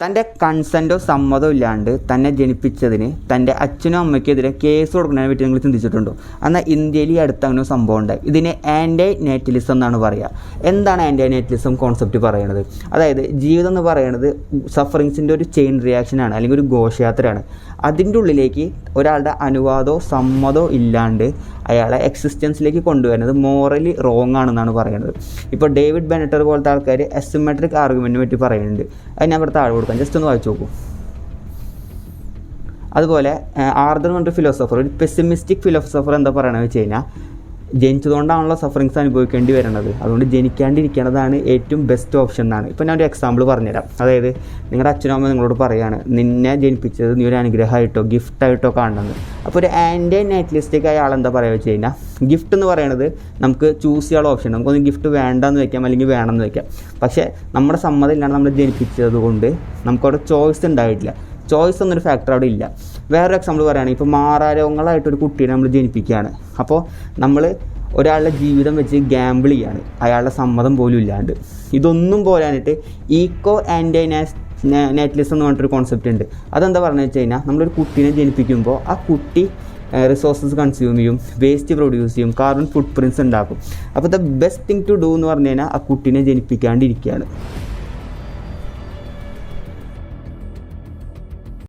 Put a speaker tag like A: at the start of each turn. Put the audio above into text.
A: തൻ്റെ കൺസെൻറ്റോ സമ്മതമോ ഇല്ലാണ്ട് തന്നെ ജനിപ്പിച്ചതിന് തൻ്റെ അച്ഛനും അമ്മയ്ക്കെതിരെ കേസ് കൊടുക്കുന്നതിനെ പറ്റി നിങ്ങൾ ചിന്തിച്ചിട്ടുണ്ടോ? എന്നാൽ ഇന്ത്യയിൽ ഈ അടുത്ത് അങ്ങനെ ഒരു സംഭവം ഉണ്ടായി. ഇതിനെ ആൻറ്റി നേറ്റലിസം എന്നാണ് പറയുക. എന്താണ് ആൻറ്റി നേറ്റലിസം കോൺസെപ്റ്റ് പറയുന്നത്? അതായത് ജീവിതം എന്ന് പറയുന്നത് സഫറിങ്സിൻ്റെ ഒരു ചെയിൻ റിയാക്ഷനാണ്, അല്ലെങ്കിൽ ഒരു ഘോഷയാത്രയാണ്. അതിൻ്റെ ഉള്ളിലേക്ക് ഒരാളുടെ അനുവാദമോ സമ്മതമോ ഇല്ലാണ്ട് അയാളെ എക്സിസ്റ്റൻസിലേക്ക് കൊണ്ടുവരുന്നത് മോറലി റോങ് ആണെന്നാണ് പറയുന്നത്. ഇപ്പോൾ ഡേവിഡ് ബെനറ്റർ പോലത്തെ ആൾക്കാർ അസിമെട്രിക് ആർഗ്യുമെൻറ്റിനെ പറ്റി പറയുന്നുണ്ട്. അത് ഞാൻ ഇവിടെ താഴെ കൊടുക്കാം, ജസ്റ്റ് ഒന്ന് വായിച്ചു നോക്കൂ. അതുപോലെ ആർദർ എന്ന് പറഞ്ഞൊരു ഫിലോസഫർ, ഒരു പെസിമിസ്റ്റിക് ഫിലോസഫർ എന്താ പറയണമെന്ന് വെച്ച് കഴിഞ്ഞാൽ, ജനിച്ചതുകൊണ്ടാണല്ലോ സഫറിങ്സ് അനുഭവിക്കേണ്ടി വരുന്നത്, അതുകൊണ്ട് ജനിക്കാണ്ടിരിക്കേണ്ടതാണ് ഏറ്റവും ബെസ്റ്റ് ഓപ്ഷൻ എന്നാണ്. ഇപ്പോൾ ഞാൻ ഒരു എക്സാമ്പിൾ പറഞ്ഞുതരാം. അതായത് നിങ്ങളുടെ അച്ഛനും അമ്മ നിങ്ങളോട് പറയുകയാണ് നിന്നെ ജനിപ്പിച്ചത് നീ ഒരു അനുഗ്രഹമായിട്ടോ ഗിഫ്റ്റായിട്ടോ കാണണമെന്ന്. അപ്പോൾ ഒരു ആൻറ്റി നാറ്റലിസ്റ്റിക് ആയ ആളെന്താ പറയുക വെച്ച് കഴിഞ്ഞാൽ, ഗിഫ്റ്റ് എന്ന് പറയുന്നത് നമുക്ക് ചൂസ് ചെയ്യാനുള്ള ഓപ്ഷൻ, നമുക്കൊന്ന് ഗിഫ്റ്റ് വേണ്ടെന്ന് വെക്കാം അല്ലെങ്കിൽ വേണമെന്ന് വെക്കാം. പക്ഷേ നമ്മുടെ സമ്മതം ഇല്ലാണ്ട് നമ്മൾ ജനിപ്പിച്ചത് കൊണ്ട് നമുക്കവിടെ ചോയ്സ് ഉണ്ടായിട്ടില്ല. ചോയ്സ് എന്നൊരു ഫാക്ടർ അവിടെ ഇല്ല. വേറൊരു എക്സാമ്പിൾ പറയുകയാണെങ്കിൽ, ഇപ്പോൾ മാറാരോഗങ്ങളായിട്ടൊരു കുട്ടീനെ നമ്മൾ ജനിപ്പിക്കുകയാണ്. അപ്പോൾ നമ്മൾ ഒരാളുടെ ജീവിതം വെച്ച് ഗ്യാമ്പിൾ ചെയ്യാണ്, അയാളുടെ സമ്മതം പോലും ഇല്ലാണ്ട്. ഇതൊന്നും പോരാനായിട്ട് ഈക്കോ ആൻറ്റി നാറ്റലിസം എന്ന് പറഞ്ഞിട്ടൊരു കോൺസെപ്റ്റ് ഉണ്ട്. അതെന്താ പറഞ്ഞതെന്ന് വെച്ച് കഴിഞ്ഞാൽ, നമ്മളൊരു കുട്ടീനെ ജനിപ്പിക്കുമ്പോൾ ആ കുട്ടി റിസോഴ്സസ് കൺസ്യൂം ചെയ്യും, വേസ്റ്റ് പ്രൊഡ്യൂസ് ചെയ്യും, കാർബൺ ഫുട് പ്രിൻറ്റ്സ് ഉണ്ടാക്കും. അപ്പോൾ the best thing to do എന്ന് പറഞ്ഞു കഴിഞ്ഞാൽ ആ കുട്ടീനെ ജനിപ്പിക്കാണ്ടിരിക്കുകയാണ്.